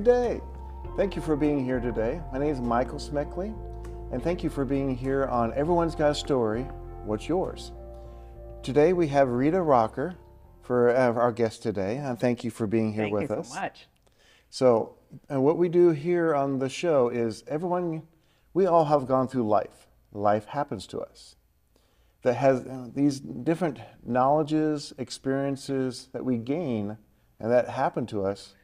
Good day. Thank you for being here today. My name is Michael Smeckley, and thank you for being here on Everyone's Got a Story. What's yours? Today we have Rita Rocker for our guest today, and thank you for being here with us. Thank you so much. So, what we do here on the show is we all have gone through life. Life happens to us. That has these different knowledges, experiences that we gain and that happen to us.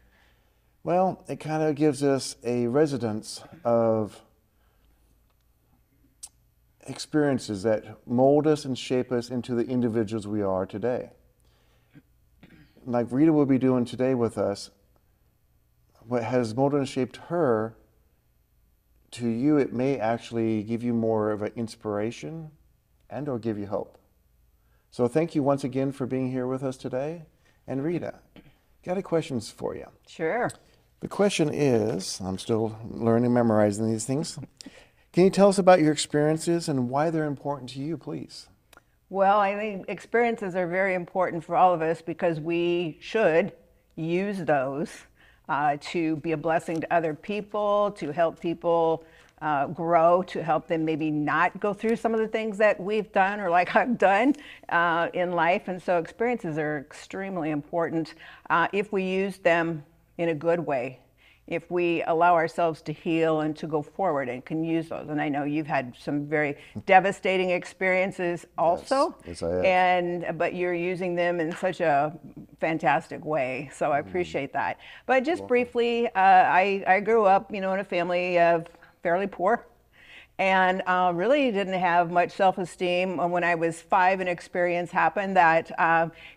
Well, it kind of gives us a resonance of experiences that mold us and shape us into the individuals we are today. Like Rita will be doing today with us, what has molded and shaped her, to you it may actually give you more of an inspiration and or give you hope. So thank you once again for being here with us today. And Rita, got a question for you. Sure. The question is, I'm still learning, memorizing these things. Can you tell us about your experiences and why they're important to you, please? Well, I think experiences are very important for all of us because we should use those to be a blessing to other people, to help people grow, to help them maybe not go through some of the things that we've done or like I've done in life. And so experiences are extremely important if we use them in a good way, if we allow ourselves to heal and to go forward and can use those. And I know you've had some very devastating experiences also. Yes, I have. But you're using them in such a fantastic way. So I appreciate that. But just briefly, I grew up, in a family of fairly poor and really didn't have much self-esteem. When I was 5, an experience happened that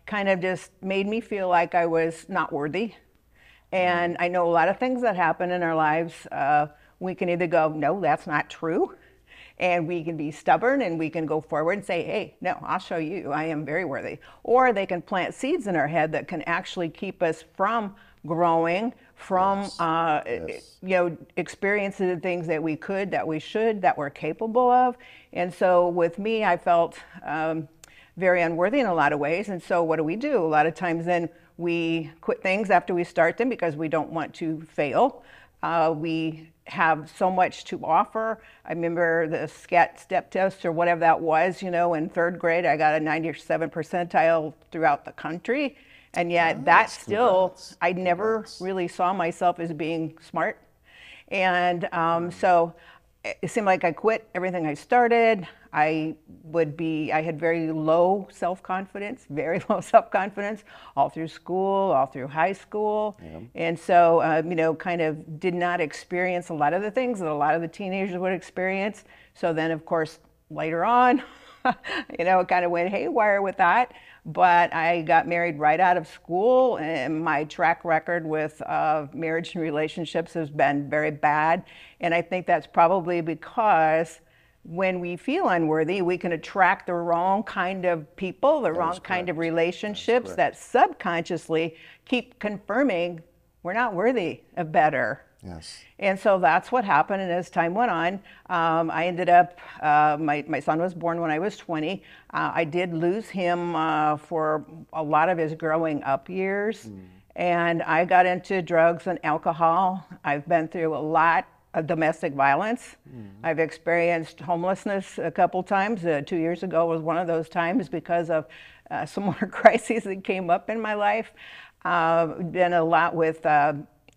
kind of just made me feel like I was not worthy. And I know a lot of things that happen in our lives, we can either go, no, that's not true. And we can be stubborn and we can go forward and say, hey, no, I'll show you, I am very worthy. Or they can plant seeds in our head that can actually keep us from growing, from experiencing the things that we could, that we should, that we're capable of. And so with me, I felt very unworthy in a lot of ways. And so what do? A lot of times then we quit things after we start them because we don't want to fail. We have so much to offer. I remember the SCAT step test or whatever that was, in 3rd grade, I got a 97 percentile throughout the country. And yet I never really saw myself as being smart. And so it seemed like I quit everything I started. I had very low self-confidence, all through school, all through high school. Yeah. And so, kind of did not experience a lot of the things that a lot of the teenagers would experience. So then, of course, later on, it kind of went haywire with that. But I got married right out of school, and my track record with marriage and relationships has been very bad. And I think that's probably because when we feel unworthy, we can attract the wrong kind of people, the wrong kind of relationships that subconsciously keep confirming we're not worthy of better. Yes. And so that's what happened. And as time went on, I ended up, my son was born when I was 20. I did lose him for a lot of his growing up years. And I got into drugs and alcohol. I've been through a lot of domestic violence. I've experienced homelessness a couple times. 2 years ago was one of those times because of some more crises that came up in my life. Been a lot with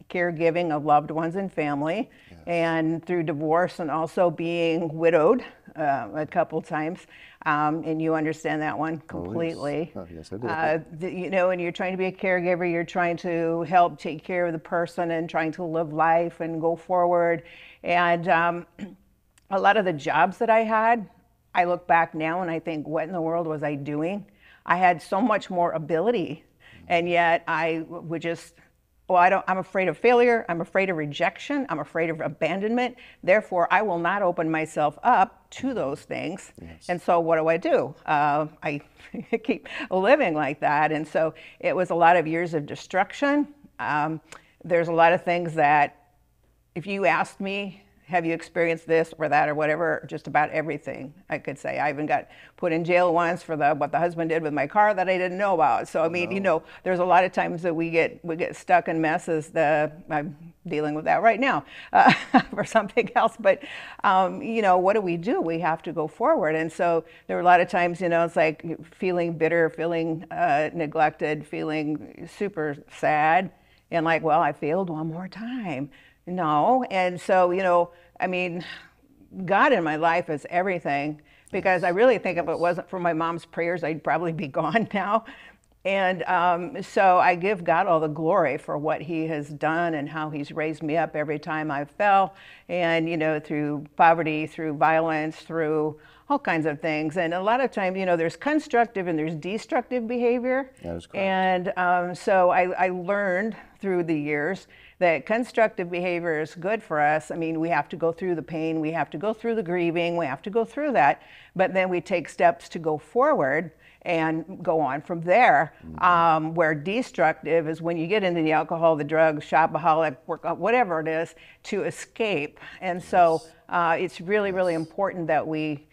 caregiving of loved ones and family, and through divorce and also being widowed a couple times. And you understand that one completely. Oh, yes, I do. And you're trying to be a caregiver, you're trying to help take care of the person and trying to live life and go forward. And a lot of the jobs that I had, I look back now and I think, what in the world was I doing? I had so much more ability, and yet I would just, I'm afraid of failure, I'm afraid of rejection, I'm afraid of abandonment, therefore I will not open myself up to those things. Yes. And so what do? I keep living like that. And so it was a lot of years of destruction. There's a lot of things that if you asked me, have you experienced this or that or whatever? Just about everything, I could say. I even got put in jail once for what the husband did with my car that I didn't know about. So I mean, you know, there's a lot of times that we get stuck in messes. I'm dealing with that right now for something else. But you know, what do? We have to go forward. And so there were a lot of times, you know, it's like feeling bitter, feeling neglected, feeling super sad, and like, well, I failed one more time. No. And so, you know, I mean, God in my life is everything, because I really think if it wasn't for my mom's prayers, I'd probably be gone now. And so I give God all the glory for what he has done and how he's raised me up every time I fell. And, you know, through poverty, through violence, through all kinds of things. And a lot of times, you know, there's constructive and there's destructive behavior. That is correct. And so I learned through the years that constructive behavior is good for us. I mean, we have to go through the pain, we have to go through the grieving, we have to go through that, but then we take steps to go forward and go on from there. Where destructive is when you get into the alcohol, the drugs, shopaholic, workout, whatever it is, to escape. And so it's really, really important that we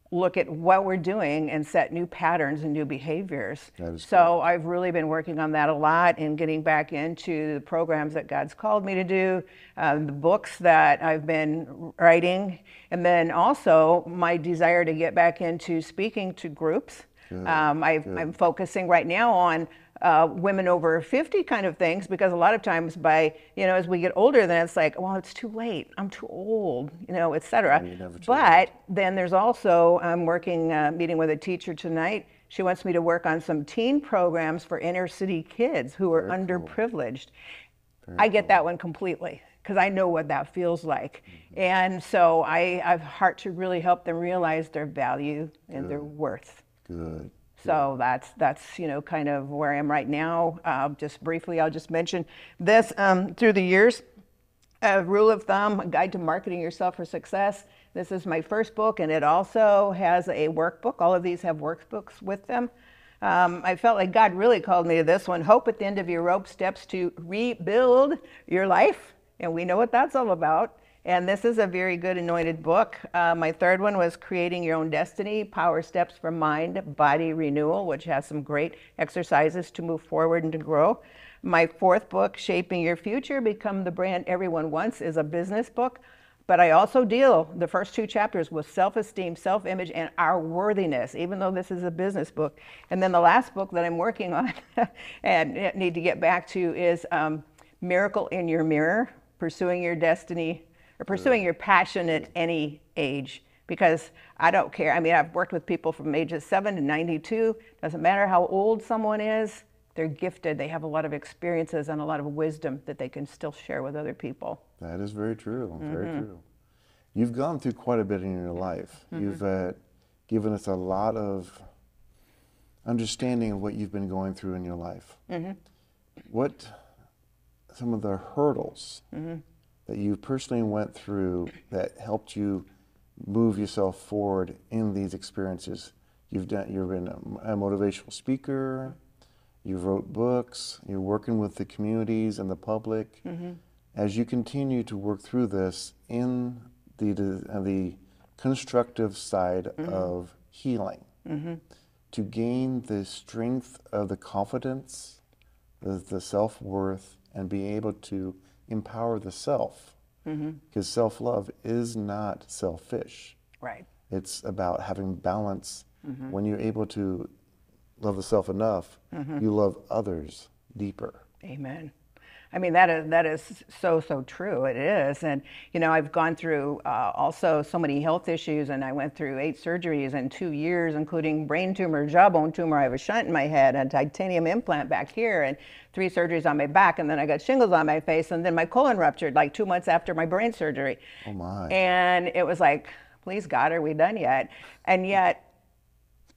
look at what we're doing and set new patterns and new behaviors. So I've really been working on that a lot and getting back into the programs that God's called me to do, the books that I've been writing, and then also my desire to get back into speaking to groups. I'm focusing right now on women over 50 kind of things, because a lot of times as we get older, then it's like, well, it's too late, I'm too old, you know, etc. But then there's also, I'm meeting with a teacher tonight. She wants me to work on some teen programs for inner city kids who are underprivileged. I get that one completely, because I know what that feels like. And so I have heart to really help them realize their value and their worth. Good. So that's you know, kind of where I am right now. Just briefly, I'll just mention this. Through the years, a rule of thumb, a guide to marketing yourself for success. This is my first book, and it also has a workbook. All of these have workbooks with them. I felt like God really called me to this one. Hope at the end of your rope, steps to rebuild your life. And we know what that's all about. And this is a very good anointed book. My third one was Creating Your Own Destiny, Power Steps for Mind, Body Renewal, which has some great exercises to move forward and to grow. My fourth book, Shaping Your Future, Become the Brand Everyone Wants, is a business book. But I also deal, the first two chapters, with self-esteem, self-image, and our worthiness, even though this is a business book. And then the last book that I'm working on and need to get back to is Miracle in Your Mirror, Pursuing Your Destiny, or pursuing your passion at any age, because I don't care. I mean, I've worked with people from ages 7 to 92. Doesn't matter how old someone is, they're gifted. They have a lot of experiences and a lot of wisdom that they can still share with other people. That is very true, very true. You've gone through quite a bit in your life. You've given us a lot of understanding of what you've been going through in your life. What some of the hurdles that you personally went through that helped you move yourself forward in these experiences? You've been a motivational speaker, you wrote books, you're working with the communities and the public. As you continue to work through this in the constructive side of healing, to gain the strength of the confidence, the self-worth, and be able to empower the self, because self-love is not selfish. Right. It's about having balance. When you're able to love the self enough, you love others deeper. Amen. I mean, that is so true. It is. And, you know, I've gone through also so many health issues, and I went through 8 surgeries in 2 years, including brain tumor, jawbone tumor. I have a shunt in my head, a titanium implant back here, and 3 surgeries on my back. And then I got shingles on my face, and then my colon ruptured like 2 months after my brain surgery. Oh, my. And it was like, please, God, are we done yet? And yet,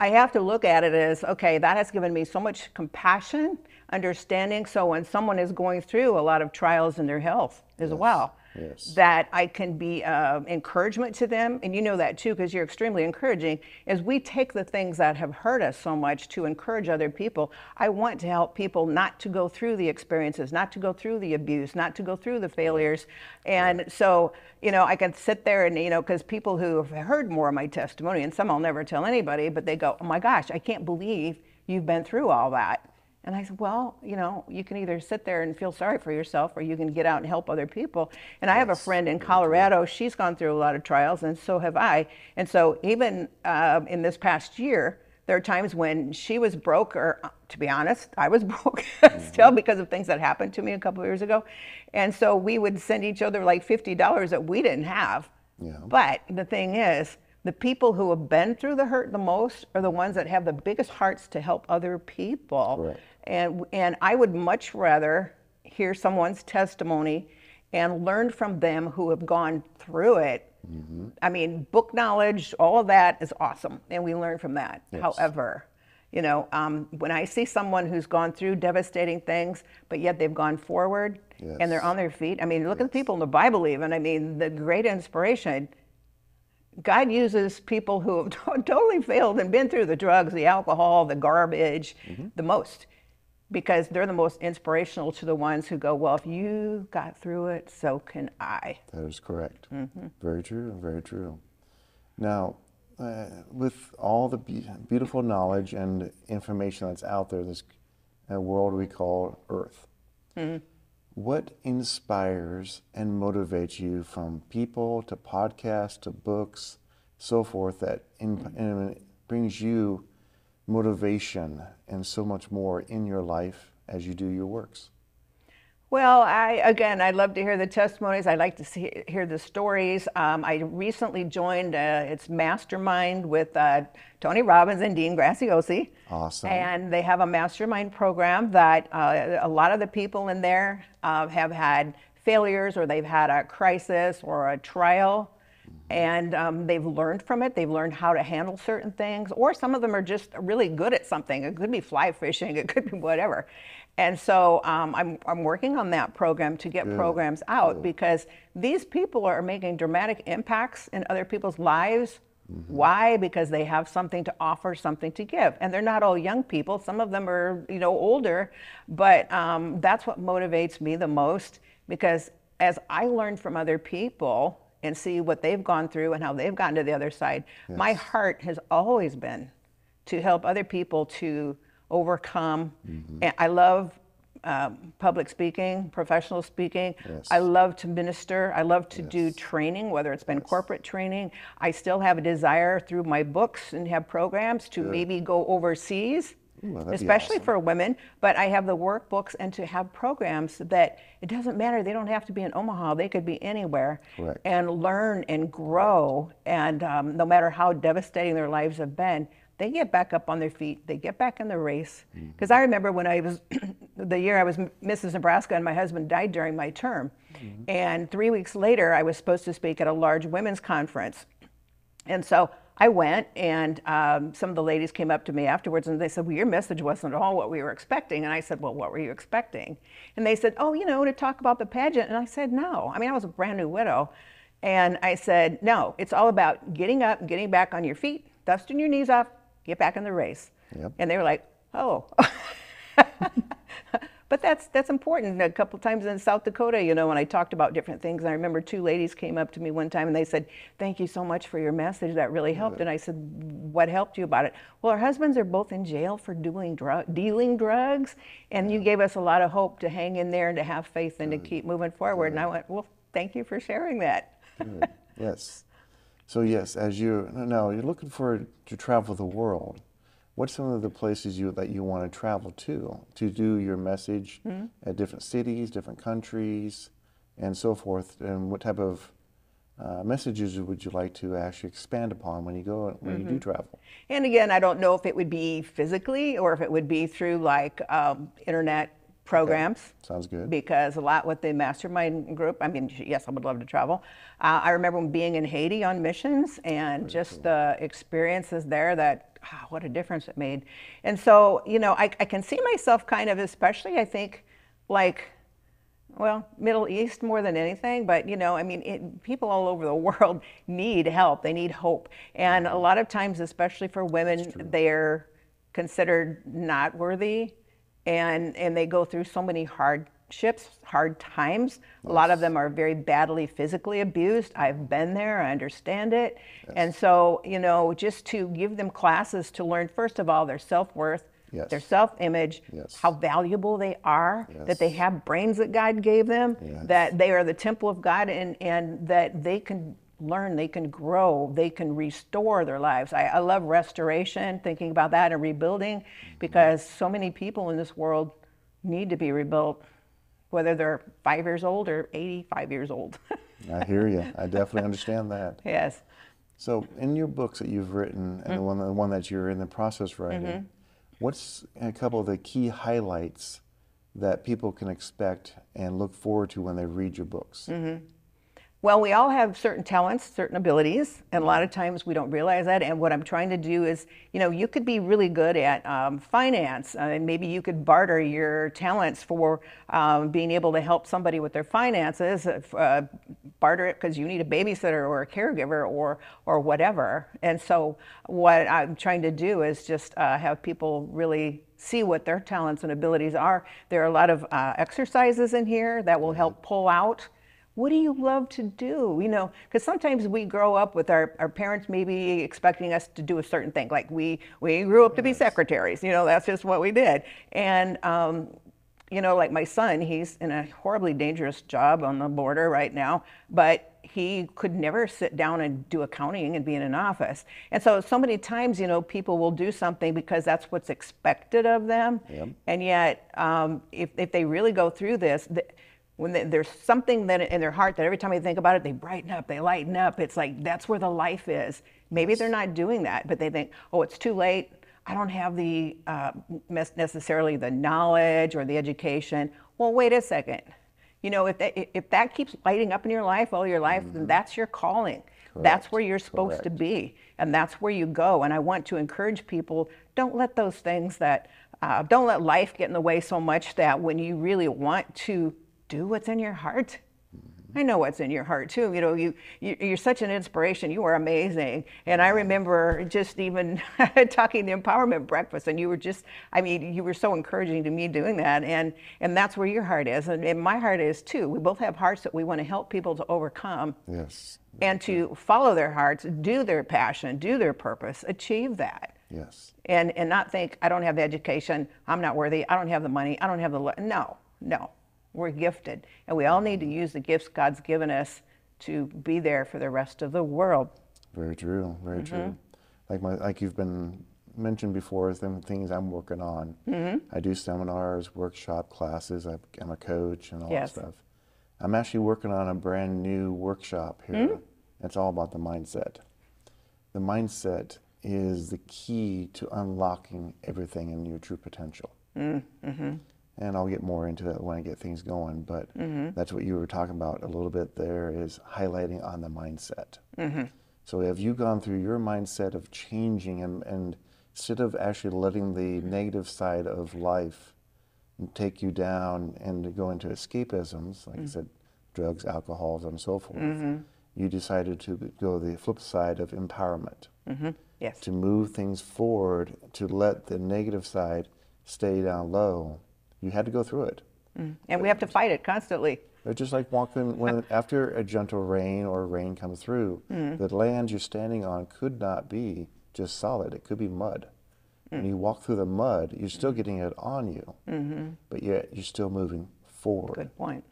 I have to look at it as, okay, that has given me so much compassion, understanding. So when someone is going through a lot of trials in their health as well, Yes. that I can be encouragement to them. And you know that too, because you're extremely encouraging, is we take the things that have hurt us so much to encourage other people. I want to help people not to go through the experiences, not to go through the abuse, not to go through the failures. And so, you know, I can sit there and, you know, because people who have heard more of my testimony, and some I'll never tell anybody, but they go, oh my gosh, I can't believe you've been through all that. And I said, well, you know, you can either sit there and feel sorry for yourself, or you can get out and help other people. And I have a friend in Colorado, she's gone through a lot of trials, and so have I. And so even in this past year, there are times when she was broke, or to be honest, I was broke still because of things that happened to me a couple of years ago. And so we would send each other like $50 that we didn't have. Yeah. But the thing is, the people who have been through the hurt the most are the ones that have the biggest hearts to help other people. Correct. And I would much rather hear someone's testimony and learn from them who have gone through it. I mean, book knowledge, all of that is awesome, and we learn from that. Yes. However, you know, when I see someone who's gone through devastating things, but yet they've gone forward and they're on their feet. I mean, look at the people in the Bible even. I mean, the great inspiration. God uses people who have totally failed and been through the drugs, the alcohol, the garbage, the most, because they're the most inspirational to the ones who go, well, if you got through it, so can I. That is correct. Very true, very true. Now, with all the beautiful knowledge and information that's out there, this world we call Earth, what inspires and motivates you, from people to podcasts to books, so forth, that brings you motivation and so much more in your life as you do your works? Well, I love to hear the testimonies. I like to hear the stories. I recently joined its mastermind with Tony Robbins and Dean Graziosi. Awesome. And they have a mastermind program that a lot of the people in there have had failures, or they've had a crisis or a trial. And they've learned from it. They've learned how to handle certain things, or some of them are just really good at something. It could be fly fishing, it could be whatever. And so I'm working on that program to get programs out, because these people are making dramatic impacts in other people's lives. Why? Because they have something to offer, something to give. And they're not all young people. Some of them are, you know, older, but that's what motivates me the most, because as I learn from other people and see what they've gone through and how they've gotten to the other side, my heart has always been to help other people to overcome. And I love public speaking, professional speaking. I love to minister. I love to do training, whether it's been corporate training. I still have a desire through my books and have programs to maybe go overseas. Especially for women, but I have the workbooks, and to have programs that it doesn't matter, they don't have to be in Omaha, they could be anywhere, and learn and grow, and no matter how devastating their lives have been, they get back up on their feet, they get back in the race. Because I remember when I was, the year I was Mrs. Nebraska, and my husband died during my term, and 3 weeks later I was supposed to speak at a large women's conference. And so I went, and some of the ladies came up to me afterwards, and they said, well, your message wasn't at all what we were expecting. And I said, well, what were you expecting? And they said, oh, you know, to talk about the pageant. And I said, no. I mean, I was a brand new widow. And I said, no, it's all about getting up and getting back on your feet, dusting your knees off, get back in the race. And they were like, oh. But that's important. A couple times in South Dakota, you know, when I talked about different things, I remember two ladies came up to me one time and they said, thank you so much for your message, that really helped. And I said, what helped you about it? Well, our husbands are both in jail for dealing drugs, and you gave us a lot of hope to hang in there and to have faith and to keep moving forward. And I went, well, thank you for sharing that. Yes. So yes, as you're looking to travel the world, what's some of the places that you want to travel to do your message at different cities, different countries, and so forth? And what type of messages would you like to actually expand upon when you do travel? And again, I don't know if it would be physically or if it would be through like internet programs. Okay. Sounds good. Because a lot with the mastermind group, I mean, yes, I would love to travel. I remember being in Haiti on missions, and just the experiences there, that what a difference it made. And so, you know, I can see myself kind of, especially I think, like Well, Middle East more than anything, but you know, I mean, people all over the world need help. They need hope. And a lot of times, especially for women, they're considered not worthy and they go through so many hardships, hard times. A lot of them are very badly physically abused. I've been there, I understand it. And so, you know, just to give them classes to learn, first of all, their self-worth, their self-image, how valuable they are, that they have brains that God gave them, that they are the temple of God, and that they can learn, they can grow, they can restore their lives. I love restoration, thinking about that and rebuilding, because so many people in this world need to be rebuilt, whether they're 5 years old or 85 years old. I hear you. I definitely understand that. Yes. So in your books that you've written, and the one that you're in the process writing, what's a couple of the key highlights that people can expect and look forward to when they read your books? Well, we all have certain talents, certain abilities, and a lot of times we don't realize that. And what I'm trying to do is, you know, you could be really good at finance, and maybe you could barter your talents for being able to help somebody with their finances, barter it because you need a babysitter or a caregiver or whatever. And so what I'm trying to do is just have people really see what their talents and abilities are. There are a lot of exercises in here that will help pull out, what do you love to do? You know, because sometimes we grow up with our parents maybe expecting us to do a certain thing. Like we grew up to be secretaries, you know, that's just what we did. And, you know, like my son, he's in a horribly dangerous job on the border right now, but he could never sit down and do accounting and be in an office. And so many times, you know, people will do something because that's what's expected of them. And yet, if they really go through this, when there's something that in their heart that every time they think about it, they brighten up, they lighten up. It's like, that's where the life is. Maybe they're not doing that, but they think, oh, it's too late. I don't have the necessarily the knowledge or the education. Well, wait a second. You know, if that keeps lighting up in your life all your life, then that's your calling. That's where you're supposed to be, and that's where you go. And I want to encourage people, don't let those things that, don't let life get in the way so much that when you really want to do what's in your heart. I know what's in your heart too. You know, you're such an inspiration. You are amazing. And I remember just even talking the empowerment breakfast, and you were just, I mean, you were so encouraging to me doing that. And that's where your heart is. And my heart is too. We both have hearts that we want to help people to overcome. Yes. And to follow their hearts, do their passion, do their purpose, achieve that. Yes. And not think, I don't have the education, I'm not worthy, I don't have the money, I don't have the, no. We're gifted, and we all need to use the gifts God's given us to be there for the rest of the world. Very true, very true. Like you've been mentioned before, some things I'm working on. I do seminars, workshop classes, I'm a coach and all that stuff. I'm actually working on a brand new workshop here. It's all about the mindset. The mindset is the key to unlocking everything in your true potential. And I'll get more into that when I get things going, but that's what you were talking about a little bit there, is highlighting on the mindset. So have you gone through your mindset of changing and instead of actually letting the negative side of life take you down and to go into escapisms, like I said, drugs, alcohols, and so forth, you decided to go the flip side of empowerment. To move things forward, to let the negative side stay down low. You had to go through it. And we have to fight it constantly. It's just like walking, after a gentle rain or rain comes through, the land you're standing on could not be just solid. It could be mud. When you walk through the mud, you're still getting it on you, but yet you're still moving forward. Good point.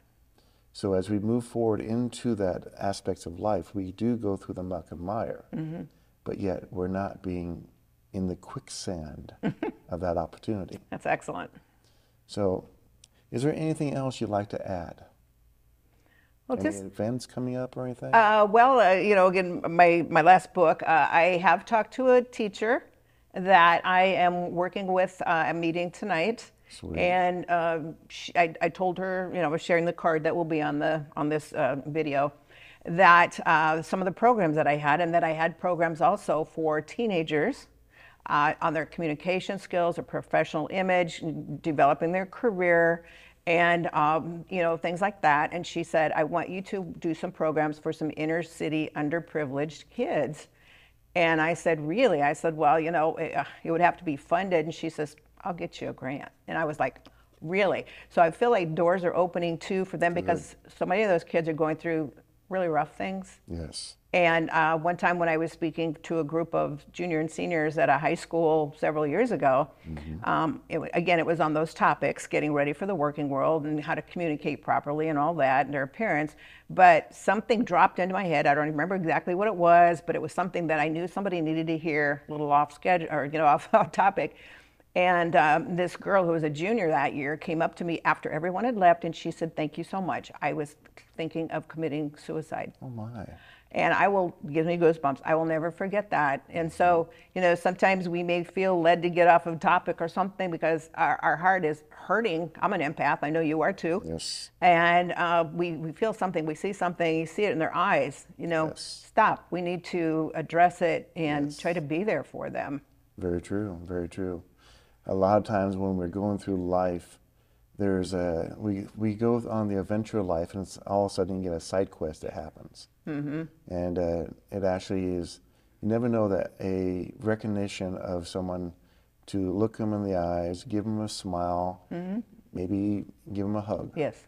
So as we move forward into that aspects of life, we do go through the muck and mire, but yet we're not being in the quicksand of that opportunity. That's excellent. So, is there anything else you'd like to add? Well, Any events coming up or anything? You know, again, my last book, I have talked to a teacher that I am working with. I'm meeting tonight. Sweet. And I told her, you know, I was sharing the card that will be on this video, that some of the programs that I had, and that I had programs also for teenagers. On their communication skills, their professional image, developing their career, and you know, things like that. And she said, I want you to do some programs for some inner city underprivileged kids. And I said, really? I said, well, you know, it would have to be funded. And she says, I'll get you a grant. And I was like, really? So I feel like doors are opening too for them, because so many of those kids are going through really rough things. Yes. And one time when I was speaking to a group of junior and seniors at a high school several years ago, again, it was on those topics, getting ready for the working world and how to communicate properly and all that, and their parents. But something dropped into my head. I don't remember exactly what it was, but it was something that I knew somebody needed to hear, a little off schedule, or, you know, off topic. And this girl who was a junior that year came up to me after everyone had left, and she said, thank you so much. I was thinking of committing suicide. Oh my. And gives me goosebumps. I will never forget that. And so, you know, sometimes we may feel led to get off of topic or something because our heart is hurting. I'm an empath. I know you are too. Yes. And we feel something, we see something, you see it in their eyes. You know, stop. We need to address it and try to be there for them. Very true. Very true. A lot of times when we're going through life, we go on the adventure of life, and it's all of a sudden you get a side quest that happens. And it actually is, you never know that a recognition of someone, to look them in the eyes, give them a smile, maybe give them a hug. Yes.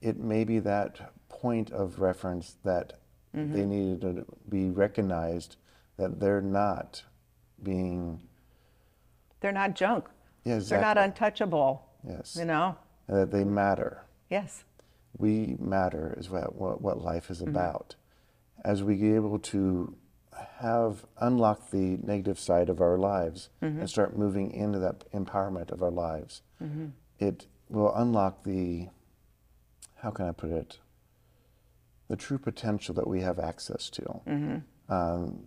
It may be that point of reference that they needed to be recognized, that they're not junk. Yeah, exactly. They're not untouchable. Yes. You know? And that they matter. Yes. We matter is what life is about. As we get able to unlock the negative side of our lives and start moving into that empowerment of our lives, it will unlock how can I put it, the true potential that we have access to.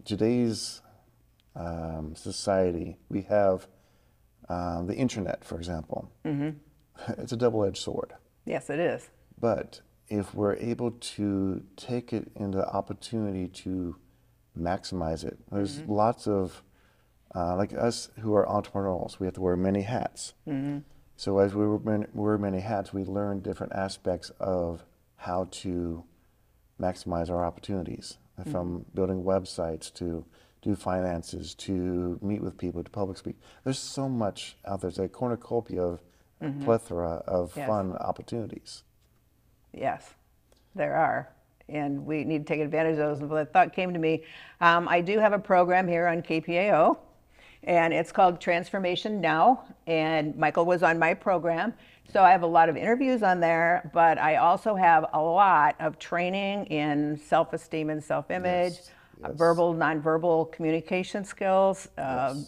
Today's society, we have the internet, for example. It's a double-edged sword. Yes, it is. But if we're able to take it into the opportunity to maximize it, there's lots of, like us who are entrepreneurs, we have to wear many hats. So as we wear many hats, we learn different aspects of how to maximize our opportunities, from building websites to do finances, to meet with people, to public speak. There's so much out there. There's a cornucopia of plethora of fun opportunities. Yes, there are. And we need to take advantage of those. And the thought came to me, I do have a program here on KPAO, and it's called Transformation Now. And Michael was on my program. So I have a lot of interviews on there, but I also have a lot of training in self-esteem and self-image, verbal, nonverbal communication skills,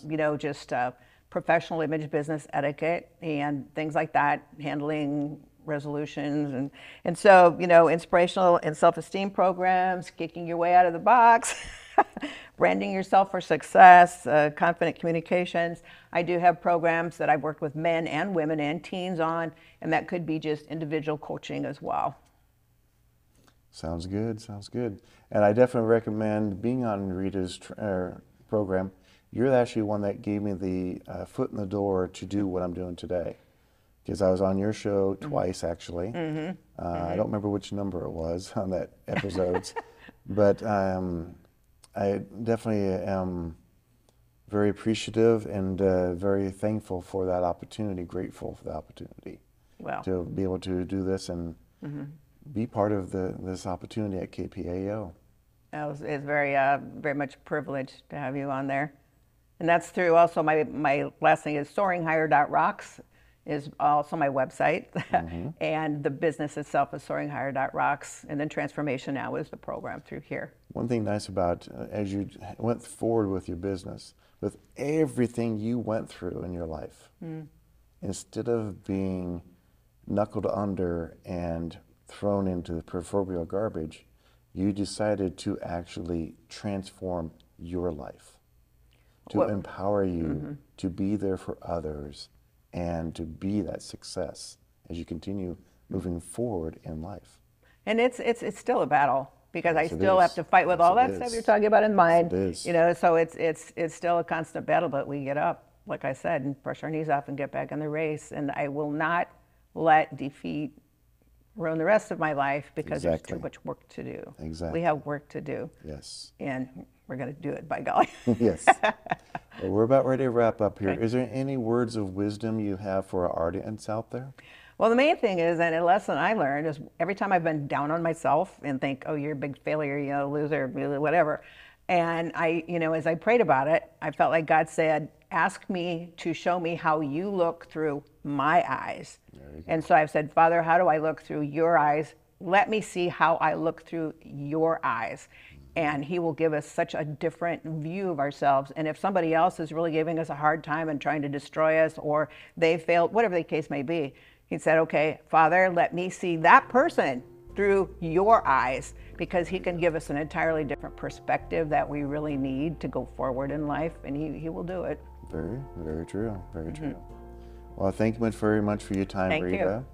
you know, just professional image business etiquette and things like that, handling resolutions. And so, you know, inspirational and self-esteem programs, kicking your way out of the box, branding yourself for success, confident communications. I do have programs that I've worked with men and women and teens on, and that could be just individual coaching as well. Sounds good, sounds good. And I definitely recommend being on Rita's program. You're actually one that gave me the foot in the door to do what I'm doing today. Because I was on your show twice, actually. I don't remember which number it was on that episodes, but I definitely am very appreciative and very thankful for that opportunity, grateful for the opportunity to be able to do this and be part of this opportunity at KPAO. It's very much a privilege to have you on there. And that's through also my last thing is soaringhigher.rocks is also my website. And the business itself is soaringhigher.rocks. And then Transformation Now is the program through here. One thing nice about as you went forward with your business, with everything you went through in your life, instead of being knuckled under and thrown into the proverbial garbage, you decided to actually transform your life, to empower you, to be there for others, and to be that success as you continue moving forward in life. And it's still a battle, because I still have to fight with all that stuff you're talking about in mind. You know, so it's still a constant battle, but we get up, like I said, and brush our knees off and get back in the race. And I will not let defeat ruin the rest of my life because there's Exactly. too much work to do. Exactly. We have work to do, Yes. and we're going to do it, by golly. Yes. Well, we're about ready to wrap up here. Okay. Is there any words of wisdom you have for our audience out there? Well, the main thing is, and a lesson I learned is every time I've been down on myself and think, oh, you're a big failure, you know, loser, whatever. And I, you know, as I prayed about it, I felt like God said, ask me to show me how you look through my eyes. And so I've said, Father, how do I look through your eyes? Let me see how I look through your eyes. And he will give us such a different view of ourselves. And if somebody else is really giving us a hard time and trying to destroy us, or they failed, whatever the case may be, he said, okay, Father, let me see that person through your eyes, because he can give us an entirely different perspective that we really need to go forward in life, and he will do it. Very, very true. Very true. Well, thank you very much for your time, Thank Rita.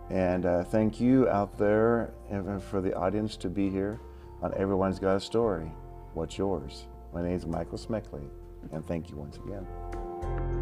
you. And thank you out there and for the audience to be here on Everyone's Got a Story. What's yours? My name is Michael Smeckley, and thank you once again.